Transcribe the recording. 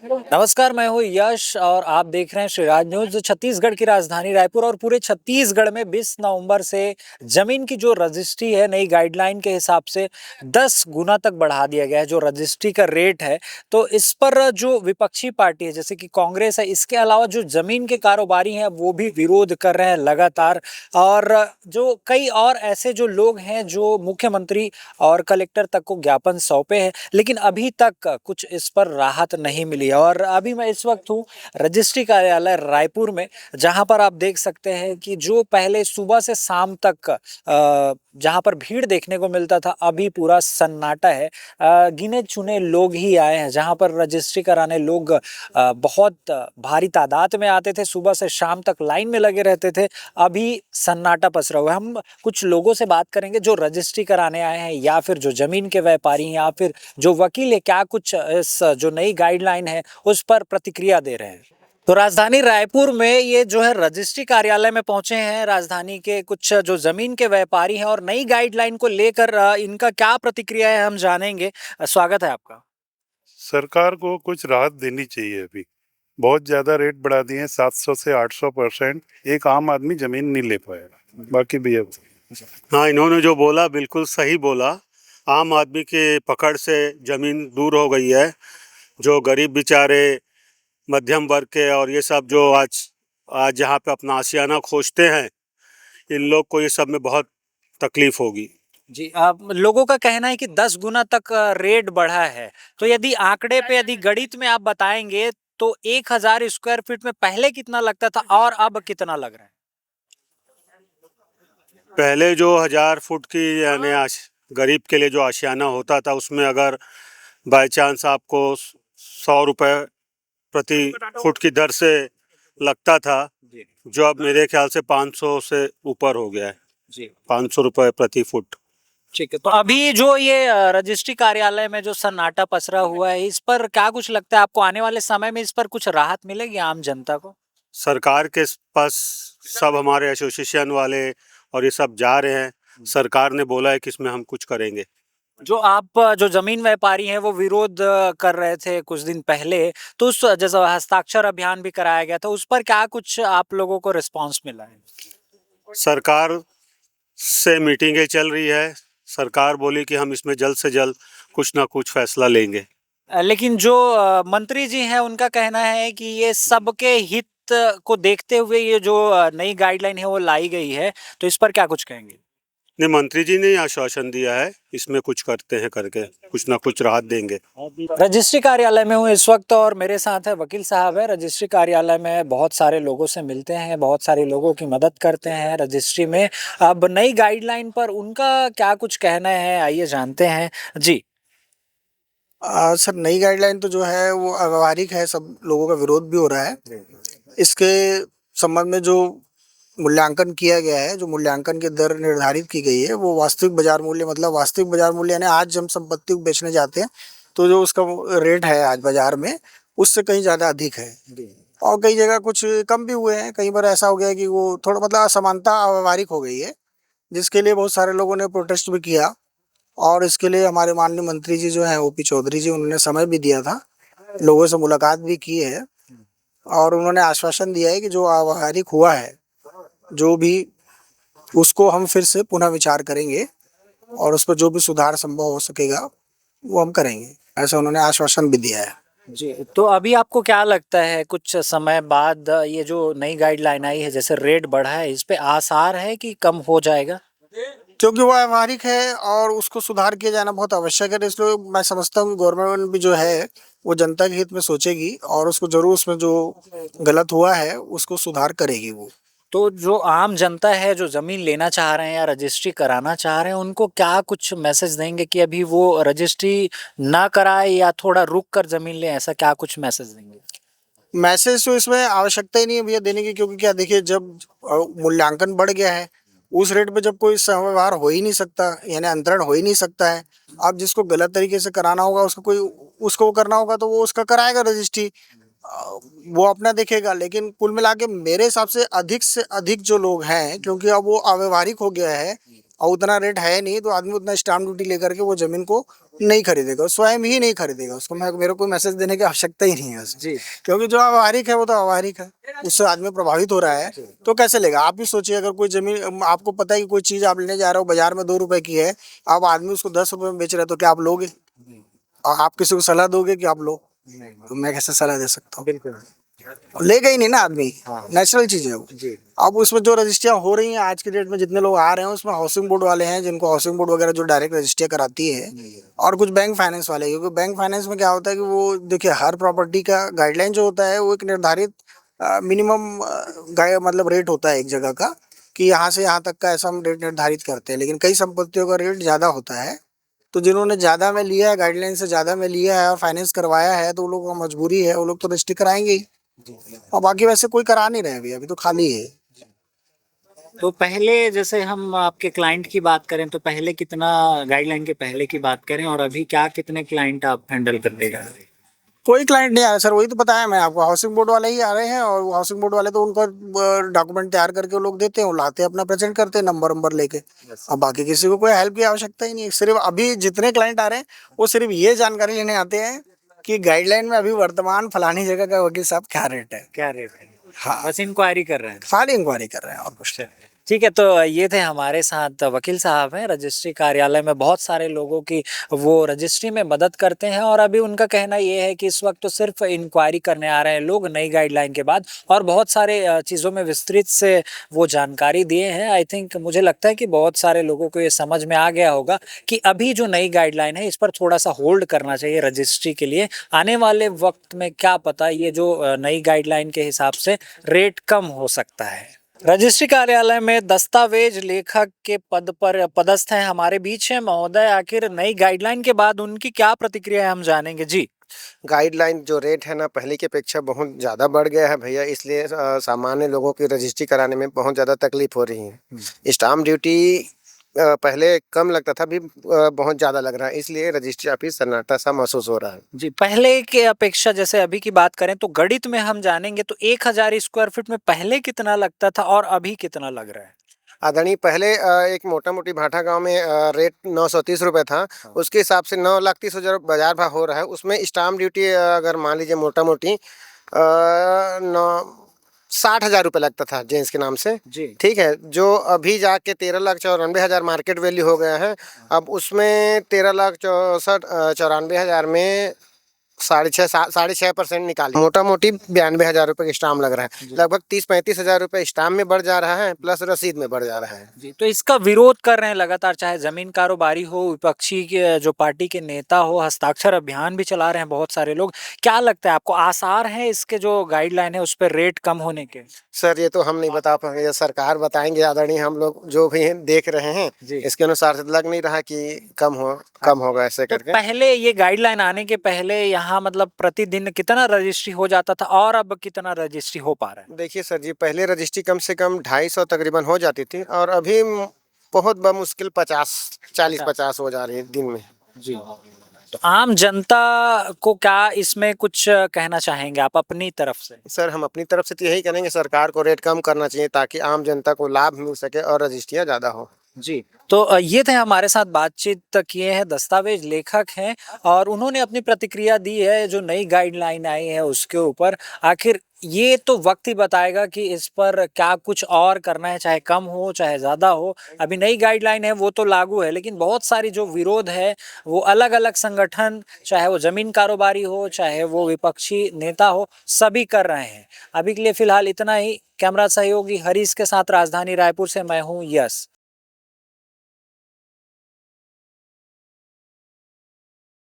नमस्कार, मैं हूँ यश और आप देख रहे हैं श्रीराज न्यूज। छत्तीसगढ़ की राजधानी रायपुर और पूरे छत्तीसगढ़ में 20 नवंबर से जमीन की जो रजिस्ट्री है नई गाइडलाइन के हिसाब से 10 गुना तक बढ़ा दिया गया है जो रजिस्ट्री का रेट है। तो इस पर जो विपक्षी पार्टी है जैसे कि कांग्रेस है, इसके अलावा जो जमीन के कारोबारी हैं वो भी विरोध कर रहे हैं लगातार। और जो कई और ऐसे जो लोग हैं जो मुख्यमंत्री और कलेक्टर तक को ज्ञापन सौंपे हैं, लेकिन अभी तक कुछ इस पर राहत नहीं मिली है। और अभी मैं इस वक्त हूँ रजिस्ट्री कार्यालय रायपुर में, जहां पर आप देख सकते हैं कि जो पहले सुबह से शाम तक जहां पर भीड़ देखने को मिलता था, अभी पूरा सन्नाटा है। गिने चुने लोग ही आए हैं। जहां पर रजिस्ट्री कराने लोग बहुत भारी तादाद में आते थे, सुबह से शाम तक लाइन में लगे रहते थे। अभी सन्नाटा पसरा हुआ है। हम कुछ लोगों से बात करेंगे जो रजिस्ट्री कराने आए हैं या फिर जो जमीन के व्यापारी हैं या फिर जो वकील है, क्या कुछ इस जो नई गाइडलाइन है उस पर प्रतिक्रिया दे रहे हैं। तो राजधानी रायपुर में ये जो है रजिस्ट्री कार्यालय में पहुंचे हैं राजधानी के कुछ जो जमीन के व्यापारी हैं और नई गाइडलाइन को लेकर इनका क्या प्रतिक्रिया है हम जानेंगे। स्वागत है आपका। सरकार को कुछ राहत देनी चाहिए। अभी बहुत ज्यादा रेट बढ़ा दिए हैं, 700 से 800%। एक आम आदमी जमीन नहीं ले पाएगा। बाकी भी अब हाँ, इन्होंने जो बोला बिल्कुल सही बोला। आम आदमी के पकड़ से ज़मीन दूर हो गई है। जो गरीब बेचारे, मध्यम वर्ग के और ये सब जो आज आज यहाँ पे अपना आशियाना खोजते हैं, इन लोग को ये सब में बहुत तकलीफ होगी। जी, आप लोगों का कहना है कि 10 गुना तक रेट बढ़ा है। तो यदि आंकड़े पे यदि गणित में आप बताएंगे तो 1000 स्क्वायर फीट में पहले कितना लगता था और अब कितना लग रहा है। पहले जो 1000 फुट की यानी गरीब के लिए जो आशियाना होता था, उसमें अगर बाय चांस आपको 100 रुपये प्रति फुट की दर से लगता था, जो अब मेरे ख्याल से 500 से ऊपर हो गया है। जी, 500 रुपये प्रति फुट। ठीक है। तो अभी जो ये रजिस्ट्री कार्यालय में जो सन्नाटा पसरा हुआ है, इस पर क्या कुछ लगता है आपको, आने वाले समय में इस पर कुछ राहत मिलेगी आम जनता को। सरकार के पास सब हमारे एसोसिएशन वाले और ये सब जा रहे हैं। सरकार ने बोला है कि इसमें हम कुछ करेंगे। जो आप जो जमीन व्यापारी हैं वो विरोध कर रहे थे कुछ दिन पहले, तो उस जैसा हस्ताक्षर अभियान भी कराया गया था, उस पर क्या कुछ आप लोगों को रिस्पांस मिला है। सरकार से मीटिंगें चल रही है। सरकार बोली कि हम इसमें जल्द से जल्द कुछ ना कुछ फैसला लेंगे। लेकिन जो मंत्री जी हैं उनका कहना है कि ये सबके हित को देखते हुए ये जो नई गाइडलाइन है वो लाई गई है। तो इस पर क्या कुछ कहेंगे। नहीं, मंत्री जी ने आश्वासन दिया है इसमें कुछ करते हैं, करके कुछ ना कुछ राहत देंगे। रजिस्ट्री कार्यालय में हूँ इस वक्त और मेरे साथ है वकील साहब है। रजिस्ट्री कार्यालय में बहुत सारे लोगों से मिलते हैं, बहुत सारे लोगों की मदद करते हैं रजिस्ट्री में। अब नई गाइडलाइन पर उनका क्या कुछ कहना है, आइए जानते हैं जी। सर, नई गाइडलाइन तो जो है वो अव्यावहारिक है, सब लोगों का विरोध भी हो रहा है। इसके संबंध में जो मूल्यांकन किया गया है, जो मूल्यांकन की दर निर्धारित की गई है, वो वास्तविक बाजार मूल्य, मतलब वास्तविक बाजार मूल्य यानी आज हम संपत्ति को बेचने जाते हैं तो जो उसका रेट है आज बाजार में, उससे कहीं ज़्यादा अधिक है। और कई जगह कुछ कम भी हुए हैं। कई बार ऐसा हो गया कि वो थोड़ा मतलब असमानता अव्यावहारिक हो गई है, जिसके लिए बहुत सारे लोगों ने प्रोटेस्ट भी किया। और इसके लिए हमारे माननीय मंत्री जी जो हैं ओपी चौधरी जी, उन्होंने समय भी दिया था, लोगों से मुलाकात भी की है और उन्होंने आश्वासन दिया है कि जो अव्यावहारिक हुआ है, जो भी, उसको हम फिर से पुनः विचार करेंगे और उस पर जो भी सुधार संभव हो सकेगा वो हम करेंगे, ऐसा उन्होंने आश्वासन भी दिया है। जी, तो अभी आपको क्या लगता है कुछ समय बाद ये जो नई गाइडलाइन आई है, जैसे रेट बढ़ा है, इस पे आसार है कि कम हो जाएगा। क्योंकि वो व्यावहारिक है और उसको सुधार किया जाना बहुत आवश्यक है, इसलिए मैं समझता हूँ कि गवर्नमेंट भी जो है वो जनता के हित में सोचेगी और उसको जरूर उसमें जो गलत हुआ है उसको सुधार करेगी वो। तो जो आम जनता है जो जमीन लेना चाह रहे हैं या रजिस्ट्री कराना चाह रहे हैं, उनको क्या कुछ मैसेज देंगे कि अभी वो रजिस्ट्री ना कराए या थोड़ा रुक कर जमीन लें, ऐसा क्या कुछ मैसेज देंगे। मैसेज तो इसमें आवश्यकता ही नहीं है भैया देने की, क्योंकि क्या देखिए, जब मूल्यांकन बढ़ गया है, उस रेट पे जब कोई व्यवहार हो ही नहीं सकता, यानी अंतरण हो ही नहीं सकता है। अब जिसको गलत तरीके से कराना होगा उसको कोई, उसको वो करना होगा तो वो उसका कराएगा रजिस्ट्री, वो अपना देखेगा। लेकिन कुल मिला के मेरे हिसाब से अधिक जो लोग हैं, क्योंकि अब वो अव्यवहारिक हो गया है, और उतना रेट है नहीं, तो आदमी उतना स्टाम्प ड्यूटी लेकर के वो जमीन को नहीं खरीदेगा, स्वयं ही नहीं खरीदेगा उसको। मेरे को मैसेज देने की आवश्यकता ही नहीं है उसको। जी क्योंकि जो व्यवहारिक है वो तो व्यवहारिक है, उससे आदमी प्रभावित हो रहा है, तो कैसे लेगा। आप भी सोचिए, अगर कोई जमीन आपको पता है कि कोई चीज आप लेने जा रहे हो बाजार में 2 रुपए की है, अब आदमी उसको 10 रुपए में बेच रहा है, तो क्या आप लोगे? और आप किसी को सलाह दोगे कि आप लो? तो मैं कैसे सलाह दे सकता हूँ? बिल्कुल लेगा ही नहीं ना आदमी, हाँ। नेचुरल चीज है वो। जी अब उसमें जो रजिस्ट्रियाँ हो रही हैं आज की डेट में, जितने लोग आ रहे हैं उसमें हाउसिंग बोर्ड वाले हैं, जिनको हाउसिंग बोर्ड वगैरह जो डायरेक्ट रजिस्ट्रियाँ कराती है, और कुछ बैंक फाइनेंस वाले। क्योंकि बैंक फाइनेंस में क्या होता है कि वो देखिए, हर प्रॉपर्टी का गाइडलाइन जो होता है वो एक निर्धारित मिनिमम मतलब रेट होता है एक जगह का, कि यहाँ से यहाँ तक का ऐसा हम रेट निर्धारित करते हैं। लेकिन कई संपत्तियों का रेट ज़्यादा होता है, तो जिन्होंने ज़्यादा में लिया है, गाइडलाइन से ज़्यादा में लिया है और फाइनेंस करवाया है, तो वो लोगों का मजबूरी है, वो लोग तो रजिस्ट्री कराएंगे ही। और बाकी वैसे कोई करा नहीं रहे अभी तो खाली है। तो पहले जैसे हम आपके क्लाइंट की बात करें तो पहले कितना, गाइडलाइन के पहले की बात करें और अभी क्या, कितने क्लाइंट आप हैंडल कर देगा? कोई क्लाइंट नहीं आ रहा सर, वही तो बताया मैं आपको, हाउसिंग बोर्ड वाले ही आ रहे हैं। और वो हाउसिंग बोर्ड वाले तो उनका डॉक्यूमेंट तैयार करके वो लोग देते हैं, वो लाते हैं, अपना प्रेजेंट करते हैं नंबर नंबर लेके। अब बाकी किसी को कोई हेल्प की आवश्यकता ही नहीं है। सिर्फ अभी जितने क्लाइंट आ रहे हैं वो सिर्फ ये जानकारी लेने आते हैं कि गाइडलाइन में अभी वर्तमान फलानी जगह का वकील साहब क्या रेट है। क्या रेट है? हाँ, बस इंक्वायरी कर रहे हैं। खाली इंक्वायरी कर रहे हैं और कुछ नहीं। ठीक है, तो ये थे हमारे साथ वकील साहब हैं, रजिस्ट्री कार्यालय में बहुत सारे लोगों की वो रजिस्ट्री में मदद करते हैं। और अभी उनका कहना ये है कि इस वक्त तो सिर्फ इंक्वायरी करने आ रहे हैं लोग नई गाइडलाइन के बाद, और बहुत सारे चीज़ों में विस्तृत से वो जानकारी दिए हैं। आई थिंक, मुझे लगता है कि बहुत सारे लोगों को ये समझ में आ गया होगा कि अभी जो नई गाइडलाइन है इस पर थोड़ा सा होल्ड करना चाहिए रजिस्ट्री के लिए। आने वाले वक्त में क्या पता, ये जो नई गाइडलाइन के हिसाब से रेट कम हो सकता है। रजिस्ट्री कार्यालय में दस्तावेज लेखक के पद पर पदस्थ हैं हमारे बीच है महोदय। आखिर नई गाइडलाइन के बाद उनकी क्या प्रतिक्रिया है, हम जानेंगे। जी गाइडलाइन जो रेट है ना, पहले की अपेक्षा बहुत ज़्यादा बढ़ गया है भैया। इसलिए सामान्य लोगों की रजिस्ट्री कराने में बहुत ज़्यादा तकलीफ हो रही है। स्टाम्प ड्यूटी पहले कम लगता था, अभी बहुत ज़्यादा लग रहा है। इसलिए रजिस्ट्री ऑफिस सन्नाटा सा महसूस हो रहा है। जी, पहले के अपेक्षा जैसे अभी की बात करें तो गणित में हम जानेंगे तो 1000 स्क्वायर फीट में पहले कितना लगता था और अभी कितना लग रहा है? आदरणीय, पहले एक मोटा मोटी भाटा गांव में रेट 930 रुपये था। उसके हिसाब से 9,30,000 बाजार भाव हो रहा है। उसमें स्टाम्प ड्यूटी अगर मान लीजिए मोटा मोटी 60,000 रुपये लगता था जेंट्स के नाम से। जी ठीक है, जो अभी जाके 13,94,000 मार्केट वैल्यू हो गया है। अब उसमें 13,64,94,000 में 6.5% निकाली, मोटा मोटी 92,000 रुपये का स्टाम्प लग रहा है। लगभग 30-35,000 रुपये स्टाम्प में बढ़ जा रहा है, प्लस रसीद में बढ़ जा रहा है। जी, तो इसका विरोध कर रहे हैं लगातार, चाहे जमीन कारोबारी हो, विपक्षी के जो पार्टी के नेता हो, हस्ताक्षर अभियान भी चला रहे हैं बहुत सारे लोग। क्या लगता है आपको, आसार है इसके जो गाइडलाइन है उस पर रेट कम होने के? सर, ये तो हम नहीं बता पाएंगे, ये सरकार बताएंगे। आदरणीय, हम लोग जो भी देख रहे हैं जी। इसके अनुसार से लग नहीं रहा कि कम होगा ऐसे तो करके। पहले ये गाइडलाइन आने के पहले यहाँ मतलब प्रतिदिन कितना रजिस्ट्री हो जाता था और अब कितना रजिस्ट्री हो पा रहा है? देखिए सर जी, पहले रजिस्ट्री कम से कम 250 तकरीबन हो जाती थी, और अभी बहुत बमुश्किल 40-50 हो जा रही है दिन में। जी, तो आम जनता को क्या इसमें कुछ कहना चाहेंगे आप अपनी तरफ से? सर, हम अपनी तरफ से तो यही करेंगे, सरकार को रेट कम करना चाहिए ताकि आम जनता को लाभ मिल सके और रजिस्ट्रियाँ ज़्यादा हो। जी, तो ये थे हमारे साथ बातचीत किए हैं दस्तावेज लेखक हैं और उन्होंने अपनी प्रतिक्रिया दी है जो नई गाइडलाइन आई है उसके ऊपर। आखिर ये तो वक्त ही बताएगा कि इस पर क्या कुछ और करना है, चाहे कम हो चाहे ज़्यादा हो। अभी नई गाइडलाइन है वो तो लागू है, लेकिन बहुत सारी जो विरोध है वो अलग अलग संगठन, चाहे वो जमीन कारोबारी हो चाहे वो विपक्षी नेता हो, सभी कर रहे हैं। अभी के लिए फिलहाल इतना ही। कैमरा सहयोगी हरीश के साथ राजधानी रायपुर से मैं हूँ यश।